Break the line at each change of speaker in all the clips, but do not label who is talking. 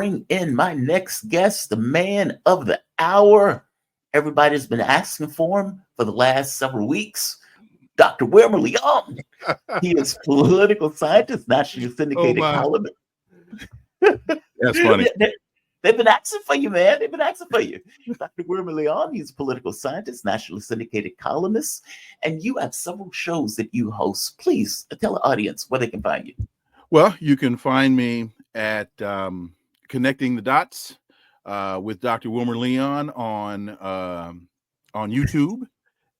bring in my next guest, the man of the hour. Everybody's been asking for him for the last several weeks. Dr. Wilmer Leon. He is political scientist, nationally
Oh
syndicated
my,
columnist.
that's funny.
They've been asking for you, man. They've been asking for you. Dr. Wilmer Leon, he's a political scientist, nationally syndicated columnist, and you have several shows that you host. Please tell the audience where they can find you.
Well, you can find me at Connecting the Dots with Dr. Wilmer Leon on YouTube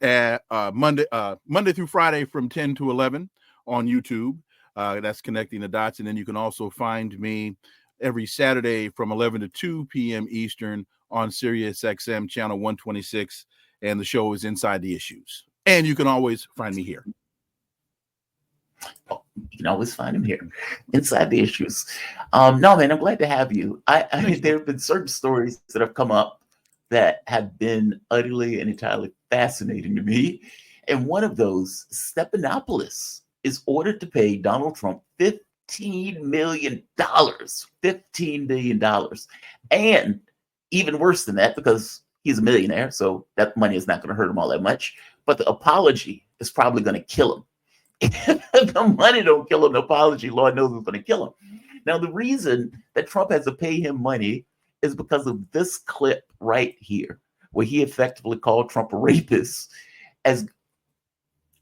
at Monday through Friday from 10 to 11 on YouTube. That's Connecting the Dots. And then you can also find me every Saturday from 11 to 2 p.m. Eastern on Sirius XM channel 126. And the show is Inside the Issues. And you can always find me here.
Oh, you can always find him here, Inside the Issues. No, man, I'm glad to have you. I mean, there have been certain stories that have come up that have been utterly and entirely fascinating to me. And one of those, Stephanopoulos is ordered to pay Donald Trump $15 million. $15 million. And even worse than that, because he's a millionaire, so that money is not going to hurt him all that much. But the apology is probably going to kill him. If the money don't kill him, the apology, Lord knows, is going to kill him. Now, the reason that Trump has to pay him money is because of this clip right here, where he effectively called Trump a rapist. As,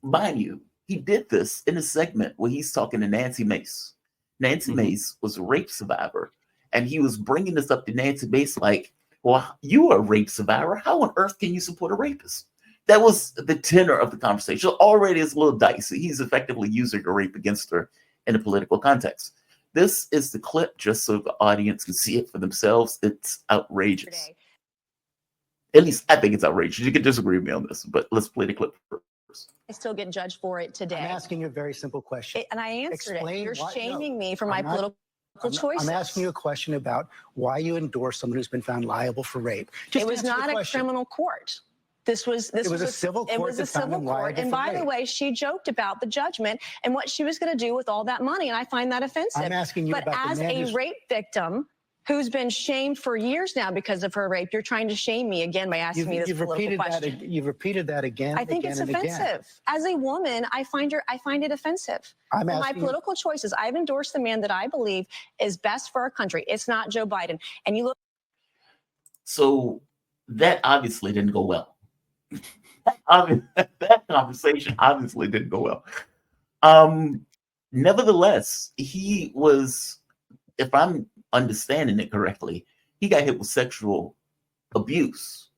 mind you, he did this in a segment where he's talking to Nancy Mace. Nancy Mace was a rape survivor, and he was bringing this up to Nancy Mace like, well, you are a rape survivor. How on earth can you support a rapist? That was the tenor of the conversation. Already is a little dicey. He's effectively using a rape against her in a political context. This is the clip just so the audience can see it for themselves. It's outrageous. At least I think it's outrageous. You can disagree with me on this, but let's play the clip first.
I still get judged for it today.
I'm asking you a very simple question.
And I answered
Explain
it. You're
why-
shaming
no,
me for
I'm
my political choices.
I'm asking you a question about why you endorse someone who's been found liable for rape.
It was not a criminal court. This was
It was a civil court.
It was a civil court. And by the way, she joked about the judgment and what she was going to do with all that money. And I find that offensive.
I'm asking you
but
about
as
the man
a
who's...
rape victim who's been shamed for years now because of her rape, you're trying to shame me again by asking me this political question.
You've repeated that again.
I think it's offensive. As a woman, I find it offensive. For my political choices, I've endorsed the man that I believe is best for our country. It's not Joe Biden. And you look.
So that obviously didn't go well. I mean, that conversation obviously didn't go well. Nevertheless, he was, if I'm understanding it correctly, he got hit with sexual abuse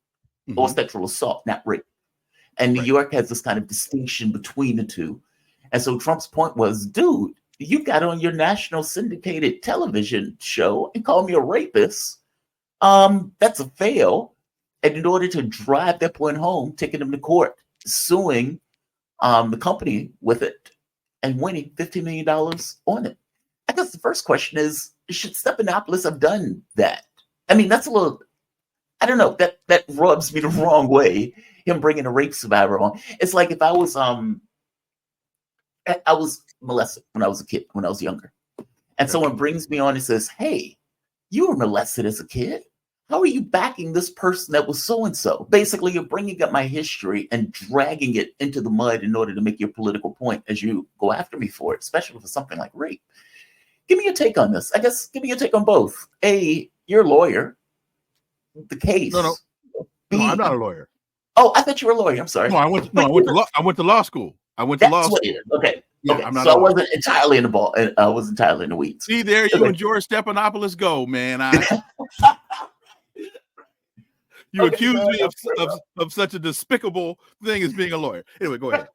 or sexual assault, not rape. And New York has this kind of distinction between the two. And so Trump's point was, dude, you got on your national syndicated television show and called me a rapist. That's a fail. And in order to drive that point home, taking him to court, suing the company with it, and winning $15 million on it. I guess the first question is, should Stephanopoulos have done that? I mean, that's a little, I don't know, that rubs me the wrong way, him bringing a rape survivor on. It's like if I was molested when I was a kid, when I was younger. And someone brings me on and says, hey, you were molested as a kid. How are you backing this person that was so-and-so? Basically, you're bringing up my history and dragging it into the mud in order to make your political point as you go after me for it, especially for something like rape. Give me your take on this. I guess give me your take on both. A, you're a lawyer. The case.
No,
B,
I'm not a lawyer.
Oh, I thought you were a lawyer. I'm sorry.
No, I went to law school.
Okay.
Yeah,
okay.
I'm not
so I wasn't entirely in the ball. I was entirely in the weeds.
See, there you and George Stephanopoulos go, man. You accuse me of such a despicable thing as being a lawyer. Anyway, go ahead.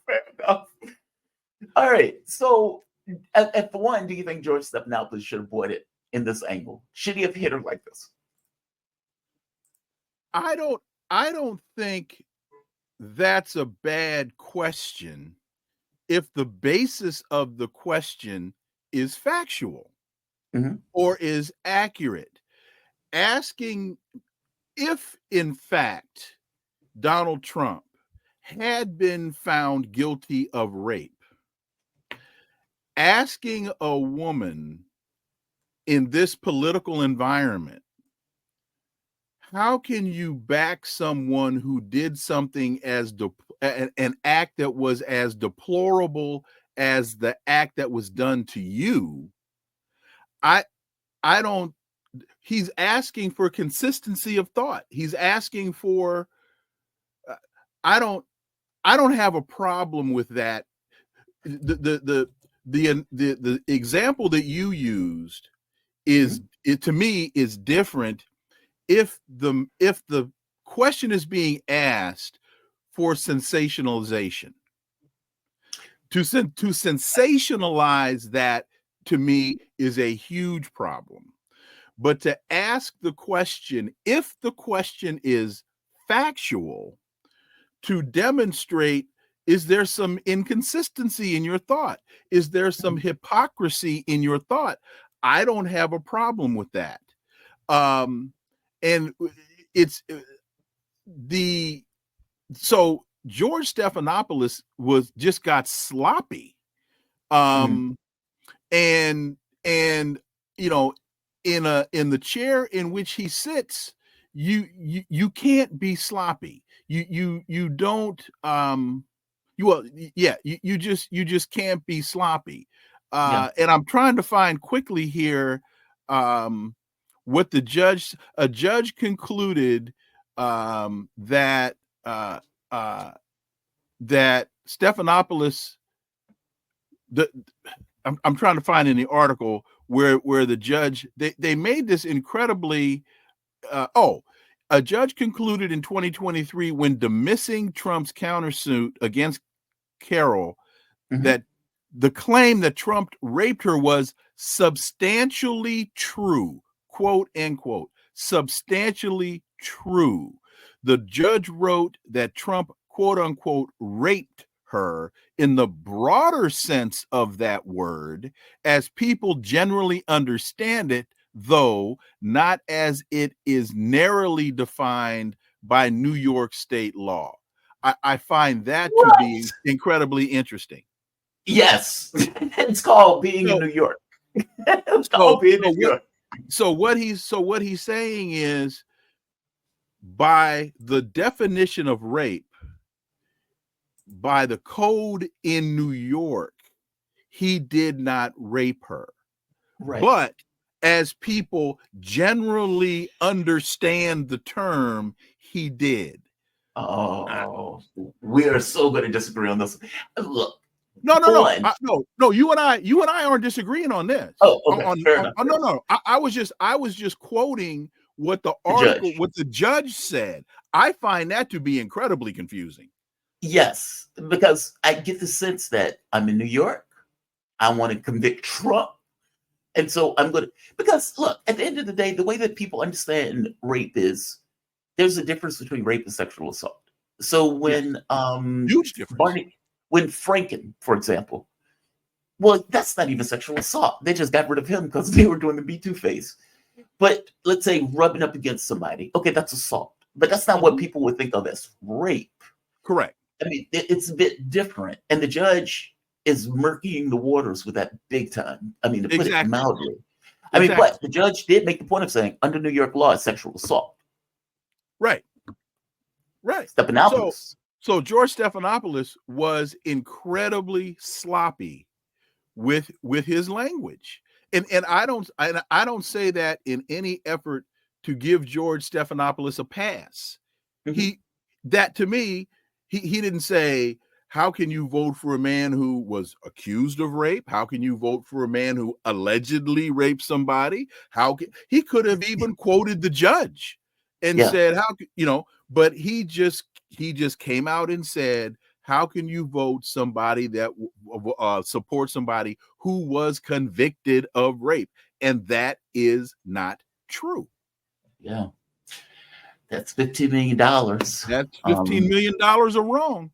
Fair enough. All right. So, at the one, do you think George Stephanopoulos should have bought it in this angle? Should he have hit her like this?
I don't think that's a bad question if the basis of the question is factual or is accurate. Asking if, in fact, Donald Trump had been found guilty of rape, asking a woman in this political environment, how can you back someone who did something as an act that was as deplorable as the act that was done to you? I don't. He's asking for consistency of thought. He's asking for. I don't have a problem with that. The example that you used is to me is different. If the question is being asked for sensationalization, to sensationalize that, to me, is a huge problem. But to ask the question, if the question is factual, to demonstrate, is there some inconsistency in your thought? Is there some hypocrisy in your thought? I don't have a problem with that. And it's so George Stephanopoulos just got sloppy. And you know, in the chair in which he sits, you can't be sloppy. You don't you just can't be sloppy. And I'm trying to find quickly here what a judge concluded that that Stephanopoulos, I'm trying to find in the article where the judge, they made this incredibly a judge concluded in 2023 when dismissing Trump's countersuit against Carroll that the claim that Trump raped her was substantially true, quote unquote, substantially true. The judge wrote that Trump, quote unquote, raped her in the broader sense of that word, as people generally understand it, though not as it is narrowly defined by New York state law. I find that to be incredibly interesting.
Yes, it's called being in New York. It's called being in New York.
So what he's saying is, by the definition of rape, by the code in New York, he did not rape her. Right. But as people generally understand the term, he did.
Oh, we are so going to disagree on this. Look,
no. You and I aren't disagreeing on this.
Oh, okay.
No. I was just quoting what the article, what the judge said. I find that to be incredibly confusing.
Yes, because I get the sense that I'm in New York. I want to convict Trump. And so I'm going to, because look, at the end of the day, the way that people understand rape is there's a difference between rape and sexual assault. So when,
huge difference.
When Franken, for example, well, that's not even sexual assault. They just got rid of him because they were doing the B2 phase. But let's say rubbing up against somebody. Okay, that's assault. But that's not what people would think of as rape.
Correct.
I mean, it's a bit different. And the judge is murkying the waters with that big time. I mean, to put it mildly. I mean, but the judge did make the point of saying, under New York law, it's sexual assault.
Right.
Stephanopoulos.
So George Stephanopoulos was incredibly sloppy with his language. And I don't say that in any effort to give George Stephanopoulos a pass. That to me, he didn't say, how can you vote for a man who was accused of rape? How can you vote for a man who allegedly raped somebody? He could have even quoted the judge and said, but he just came out and said, how can you vote somebody that supports somebody who was convicted of rape? And that is not true.
Yeah. That's $15 million.
That's $15 million are wrong.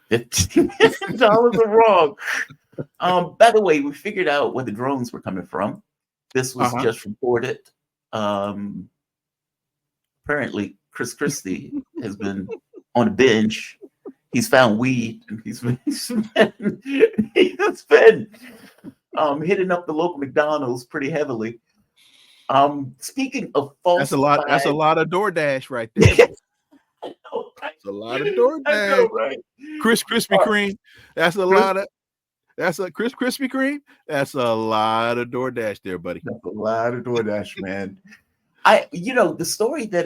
$15 million are wrong. By the way, we figured out where the drones were coming from. This was just reported. Apparently, Chris Christie has been on a binge. He's found weed, and he's been hitting up the local McDonald's pretty heavily. Speaking of false,
That's a lot of DoorDash right there.
I know, right?
That's a lot of
I
DoorDash.
know, right?
Krispy Kreme. That's a lot of. That's a Krispy Kreme. That's a lot of DoorDash there, buddy.
That's a lot of DoorDash, man. The story that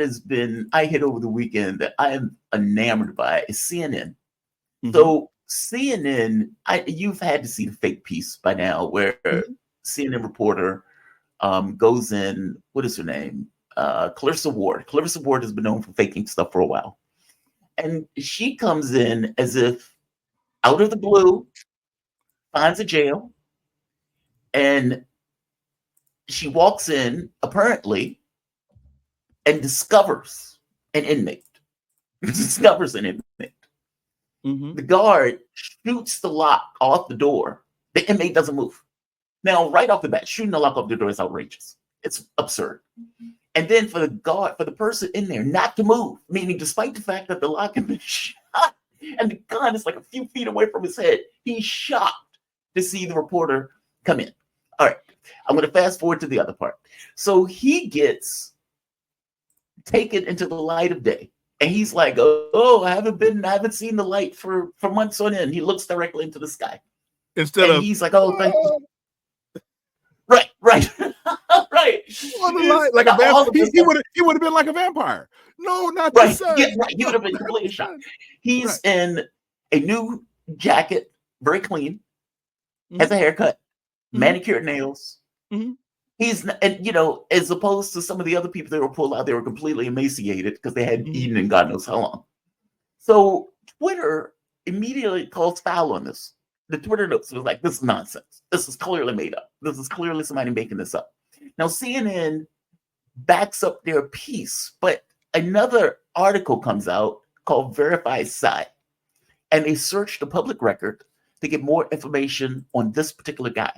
I hit over the weekend that I am enamored by is CNN. Mm-hmm. So CNN, you've had to see the fake piece by now, where CNN reporter goes in. What is her name? Clarissa Ward. Clarissa Ward has been known for faking stuff for a while, and she comes in as if out of the blue, finds a jail, and she walks in apparently and discovers an inmate. Mm-hmm. The guard shoots the lock off the door. The inmate doesn't move. Now, right off the bat, shooting the lock off the door is outrageous. It's absurd. And then for the person in there not to move, meaning despite the fact that the lock had been shot and the gun is like a few feet away from his head, he's shocked to see the reporter come in. All right, I'm going to fast forward to the other part. So he gets taken into the light of day. And he's like, oh, I haven't seen the light for months on end. He looks directly into the sky. He's like, oh, thank you. Right. Right.
Like a vampire. He would have been like a vampire. No, not the sun.
Yeah, right. He would have been completely shocked. He's in a new jacket, very clean, has a haircut, manicured nails. Mm-hmm. As opposed to some of the other people that were pulled out, they were completely emaciated because they hadn't eaten in God knows how long. So Twitter immediately calls foul on this. The Twitter notes was like, this is nonsense. This is clearly made up. This is clearly somebody making this up. Now, CNN backs up their piece, but another article comes out called Verified Side, and they search the public record to get more information on this particular guy.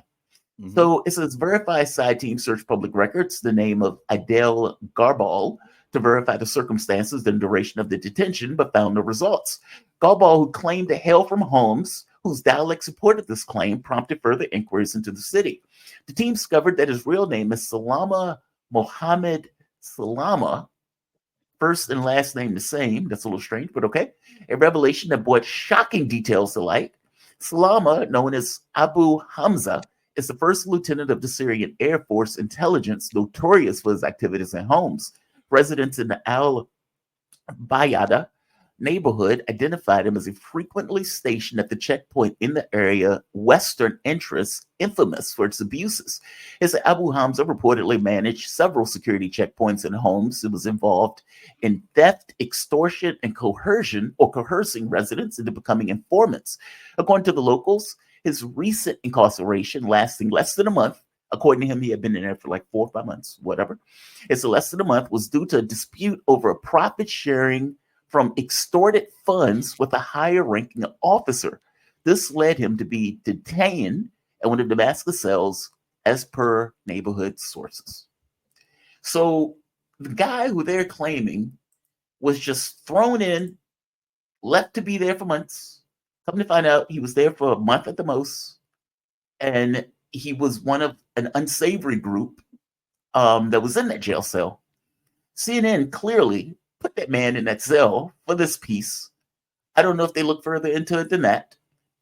Mm-hmm. So it says Verified Side team searched public records, the name of Adele Garbal, to verify the circumstances and duration of the detention, but found no results. Garbal, who claimed to hail from Homs, whose dialect supported this claim, prompted further inquiries into the city. The team discovered that his real name is Salama Mohammed Salama, first and last name the same. That's a little strange, but okay. A revelation that brought shocking details to light. Salama, known as Abu Hamza, is the first lieutenant of the Syrian Air Force intelligence, notorious for his activities in Homs. Residents in the Al-Bayada neighborhood identified him as a frequently stationed at the checkpoint in the area Western Entrance, infamous for its abuses. His Abu Hamza reportedly managed several security checkpoints in Homs. It was involved in theft, extortion, and coercing residents into becoming informants. According to the locals, his recent incarceration, lasting less than a month, according to him, he had been in there for like 4 or 5 months, whatever. It's less than a month, was due to a dispute over a profit sharing from extorted funds with a higher ranking officer. This led him to be detained at one of Damascus cells, as per neighborhood sources. So the guy who they're claiming was just thrown in, left to be there for months. Come to find out, he was there for a month at the most, and he was one of an unsavory group that was in that jail cell. CNN clearly put that man in that cell for this piece. I don't know if they look further into it than that.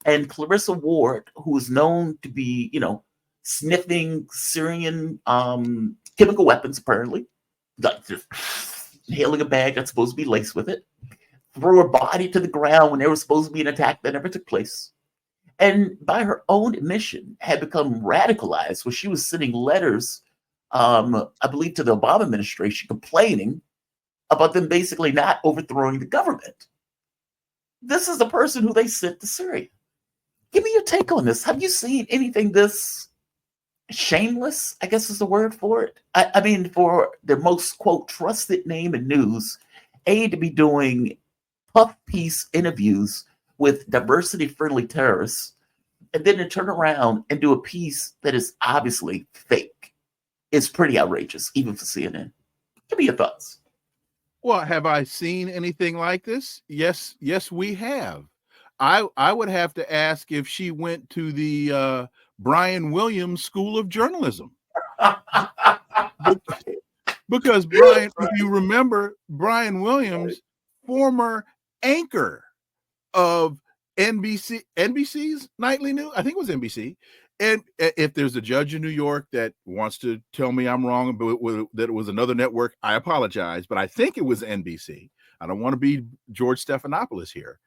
And Clarissa Ward, who is known to be, sniffing Syrian chemical weapons, apparently, like just hailing a bag that's supposed to be laced with it, threw her body to the ground when there was supposed to be an attack that never took place. And by her own admission, had become radicalized where she was sending letters, I believe, to the Obama administration complaining about them basically not overthrowing the government. This is the person who they sent to Syria. Give me your take on this. Have you seen anything this shameless, I guess is the word for it? I mean, for the most, quote, trusted name in news, to be doing puff piece interviews with diversity-friendly terrorists, and then to turn around and do a piece that is obviously fake, is pretty outrageous, even for CNN. Give me your thoughts.
Well, have I seen anything like this? Yes, we have. I would have to ask if she went to the Brian Williams School of Journalism. Because Brian, if you remember, Brian Williams, former anchor of NBC's nightly news, I think it was NBC. And if there's a judge in New York that wants to tell me I'm wrong, but that it was another network, I apologize. But I think it was NBC. I don't want to be George Stephanopoulos here.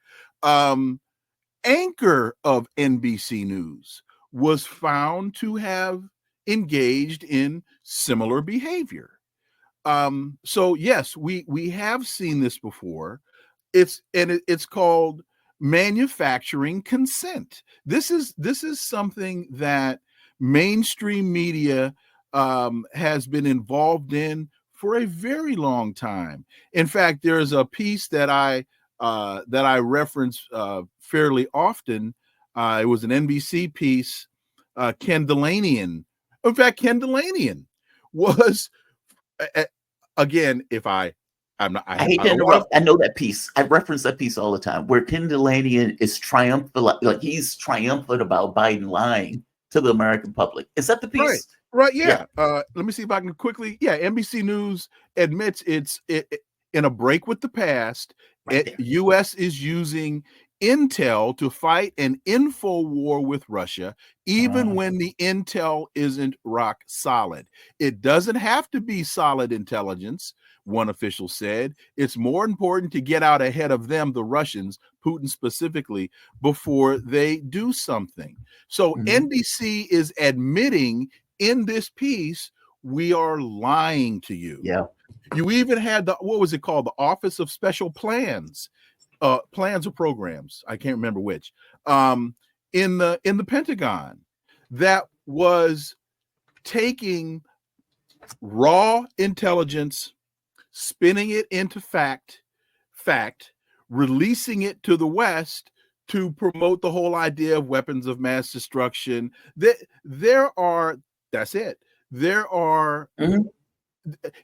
Anchor of NBC News was found to have engaged in similar behavior. So yes, we have seen this before. It's called manufacturing consent. This is something that mainstream media has been involved in for a very long time. In fact, there's a piece that I reference fairly often. It was an NBC piece. Ken Delanian. In fact, Ken Delanian was again. I
hate to interrupt. I know that piece. I reference that piece all the time, where Ken Delanian is triumphant, like he's triumphant about Biden lying to the American public. Is that the piece?
Right. Yeah. Let me see if I can quickly. Yeah. NBC News admits it's in a break with the past. U.S. is using intel to fight an info war with Russia, even when the intel isn't rock solid. It doesn't have to be solid intelligence, one official said. It's more important to get out ahead of them, the Russians, Putin specifically, before they do something. So NBC is admitting in this piece, we are lying to you.
Yeah.
You even had what was it called? The Office of Special Plans. Plans or programs, I can't remember which, in the Pentagon, that was taking raw intelligence, spinning it into fact, releasing it to the West to promote the whole idea of weapons of mass destruction.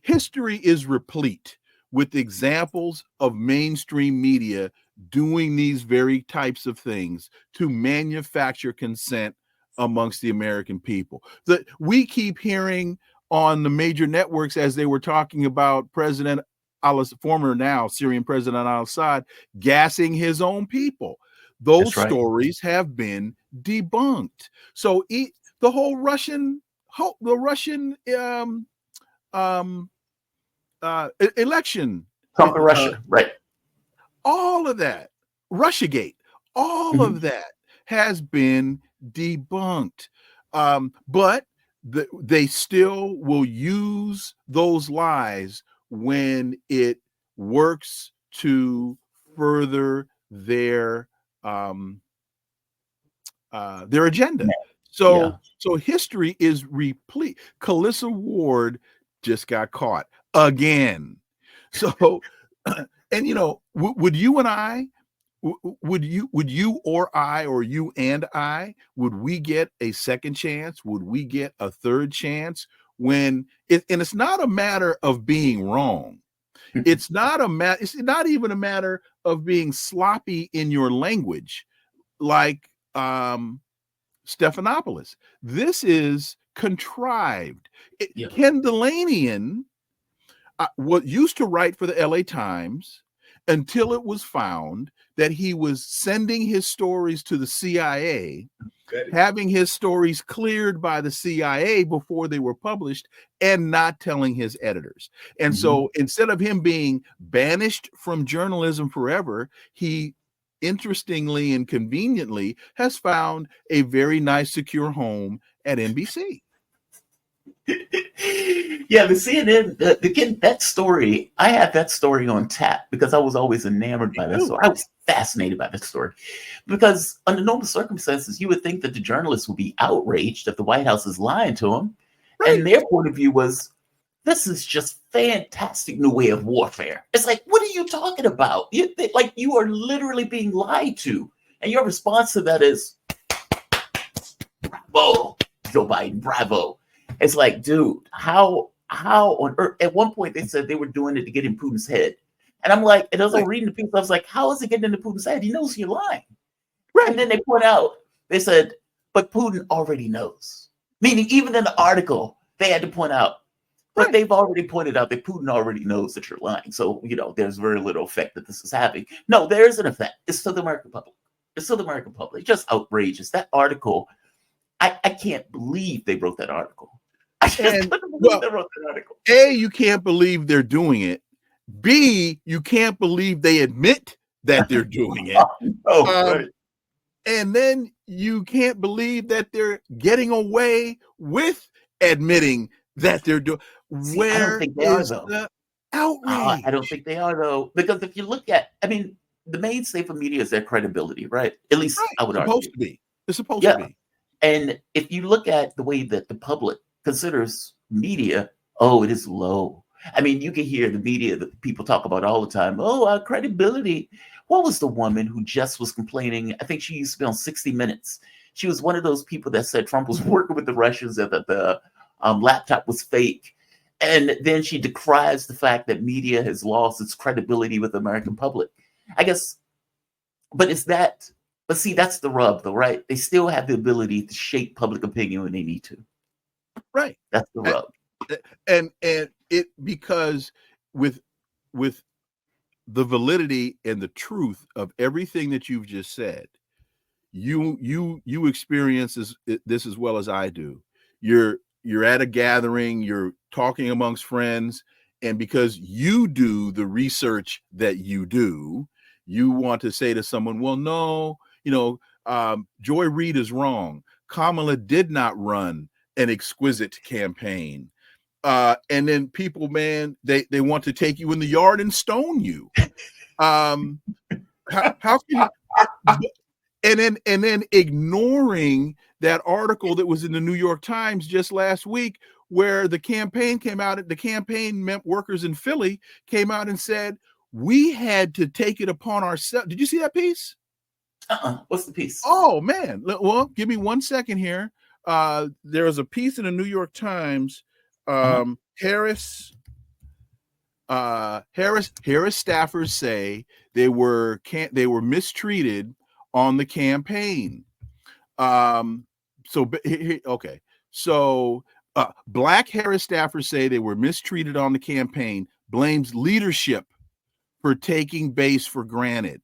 History is replete with examples of mainstream media doing these very types of things to manufacture consent amongst the American people. That we keep hearing on the major networks as they were talking about former now Syrian President al-Assad gassing his own people. Those stories have been debunked. So the whole Russian election,
Trump and Russia, right?
All of that, Russiagate, all of that has been debunked. But they still will use those lies when it works to further their agenda. So history is replete. Calissa Ward just got caught again. So, and would you and I, would you or I, or you and I, would we get a second chance? Would we get a third chance when and it's not a matter of being wrong. It's not even a matter of being sloppy in your language, like Stephanopoulos. This is contrived. Ken Delanian, what used to write for the LA Times, until it was found that he was sending his stories to the CIA, having his stories cleared by the CIA before they were published, and not telling his editors. And so instead of him being banished from journalism forever, he interestingly and conveniently has found a very nice, secure home at NBC.
Yeah, the CNN, that story, I had that story on tap because I was always enamored by that story. I was fascinated by that story because under normal circumstances, you would think that the journalists would be outraged if the White House is lying to them. Right. And their point of view was, this is just fantastic new way of warfare. It's like, what are you talking about? You are literally being lied to. And your response to that is, bravo, Joe Biden, bravo. It's like, dude, how on earth? At one point, they said they were doing it to get in Putin's head. And I'm like, and as I'm reading the piece, I was like, how is it getting into Putin's head? He knows you're lying. Right. And then they point out, they said, but Putin already knows. Meaning, even in the article, They had to point out, but they've already pointed out that Putin already knows that you're lying. So, there's very little effect that this is having. No, there is an effect. It's to the American public. It's to the American public. Just outrageous. That article, I can't believe they wrote that article. I just couldn't believe they wrote that article.
A, you can't believe they're doing it. B, you can't believe they admit that they're doing it.
Right.
And then you can't believe that they're getting away with admitting that they're doing.
I don't think they are, though.
The outrage?
I don't think they are, though, because if you look at, the mainstay for media is their credibility, right? At least I would argue.
Supposed to be. It's supposed to be.
And if you look at the way that the public considers media, it is low. You can hear the media that people talk about all the time. Our credibility. What was the woman who just was complaining? I think she used to be on 60 Minutes. She was one of those people that said Trump was working with the Russians and that the laptop was fake. And then she decries the fact that media has lost its credibility with the American public. I guess, but see, that's the rub, though, right? They still have the ability to shape public opinion when they need to.
Right.
That's the rub.
And it, because with the validity and the truth of everything that you've just said, you experience this as well as I do. You're at a gathering, you're talking amongst friends, and because you do the research that you do, you want to say to someone, well, no, Joy Reid is wrong. Kamala did not run an exquisite campaign. And then people, man, they want to take you in the yard and stone you. How can you, and then ignoring that article that was in the New York Times just last week, where the campaign came out, the campaign workers in Philly came out and said, we had to take it upon ourselves. Did you see that piece?
What's the piece?
Oh, man. Well, give me 1 second here. There was a piece in the New York Times. Harris staffers say they were mistreated on the campaign. So Black Harris staffers say they were mistreated on the campaign, blames leadership for taking base for granted.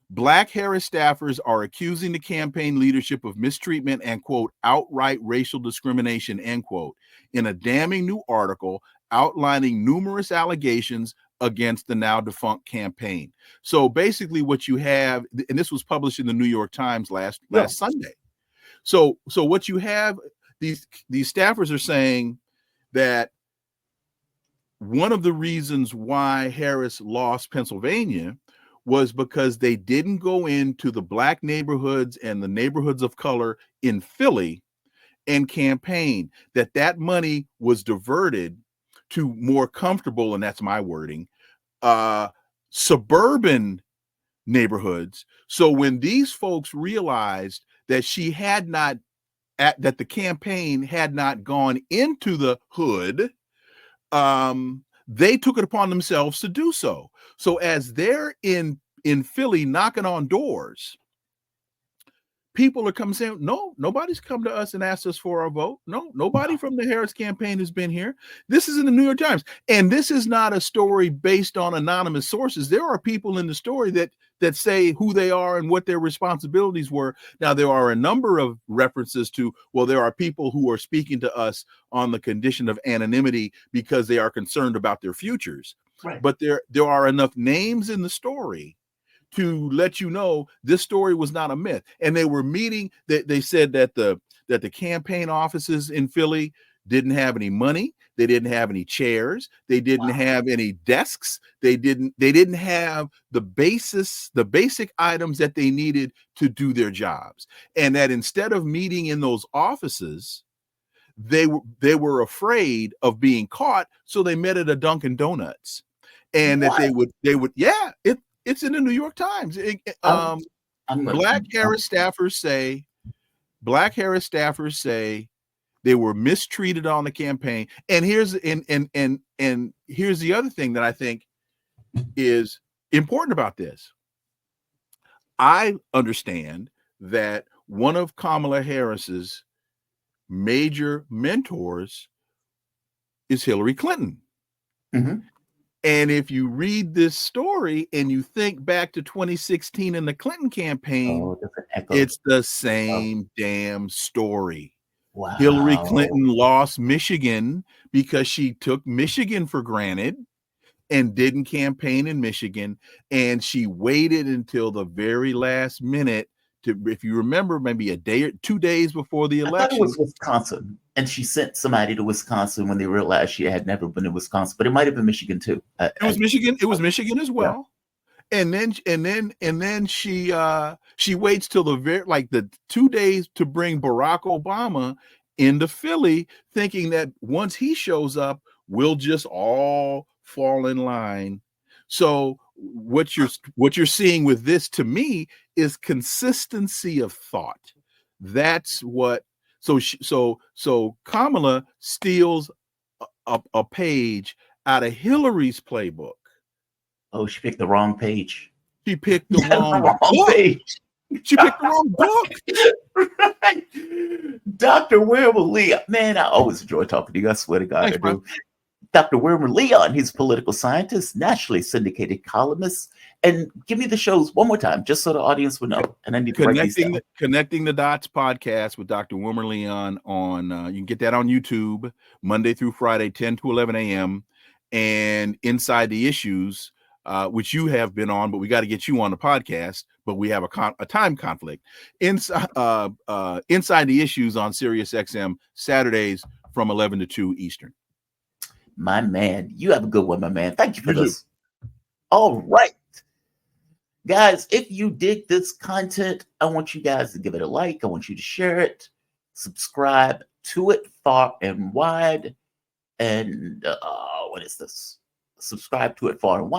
Black Harris staffers are accusing the campaign leadership of mistreatment and, quote, outright racial discrimination, end quote, in a damning new article outlining numerous allegations against the now defunct campaign. So basically what you have, and this was published in the New York Times last Sunday. So what you have, these staffers are saying that one of the reasons why Harris lost Pennsylvania was because they didn't go into the Black neighborhoods and the neighborhoods of color in Philly and campaign, that money was diverted to more comfortable, and that's my wording, suburban neighborhoods. So when these folks realized that that the campaign had not gone into the hood, they took it upon themselves to do so. So as they're in Philly knocking on doors, people are coming saying, no, nobody's come to us and asked us for our vote. No, nobody from the Harris campaign has been here. This is in the New York Times. And this is not a story based on anonymous sources. There are people in the story that say who they are and what their responsibilities were. Now, there are a number of references to, well, there are people who are speaking to us on the condition of anonymity because they are concerned about their futures. Right. But there are enough names in the story to let you know this story was not a myth. And they were meeting, they said that the campaign offices in Philly didn't have any money. They didn't have any chairs. They didn't have any desks. They didn't have the basic items that they needed to do their jobs. And that instead of meeting in those offices, they were afraid of being caught. So they met at a Dunkin' Donuts. And that they would, it's in the New York Times. Black Harris staffers say they were mistreated on the campaign. And here's the other thing that I think is important about this. I understand that one of Kamala Harris's major mentors is Hillary Clinton.
Mm-hmm.
And if you read this story and you think back to 2016 in the Clinton campaign, it's the same damn story.
Wow.
Hillary Clinton lost Michigan because she took Michigan for granted and didn't campaign in Michigan. And she waited until the very last minute to, if you remember, maybe a day or 2 days before the election.
I thought it was Wisconsin, and she sent somebody to Wisconsin when they realized she had never been to Wisconsin, but it might have been Michigan too.
It was Michigan. It was Michigan as well. Yeah. And then she waits till the 2 days to bring Barack Obama into Philly, thinking that once he shows up, we'll just all fall in line. So what you're seeing with this, to me, is consistency of thought. That's what. So Kamala steals a page out of Hillary's playbook.
Oh, she picked the wrong page.
She picked the wrong
page.
She picked the wrong book.
Right. Dr. Wilmer Leon. Man, I always enjoy talking to you. I swear to God,
Thanks,
I do. Dr. Wilmer Leon, he's a political scientist, nationally syndicated columnist. And give me the shows one more time, just so the audience will know. And I need to write these down.
Connecting the Dots podcast with Dr. Wilmer Leon on, you can get that on YouTube, Monday through Friday, 10 to 11 a.m. And Inside the Issues, which you have been on, but we got to get you on the podcast, but we have a time conflict. Inside the Issues on Sirius XM, Saturdays from 11 to 2 Eastern.
My man, you have a good one, my man. Thank you for this. All right. Guys, if you dig this content, I want you guys to give it a like. I want you to share it, subscribe to it far and wide. And what is this? Subscribe to it far and wide.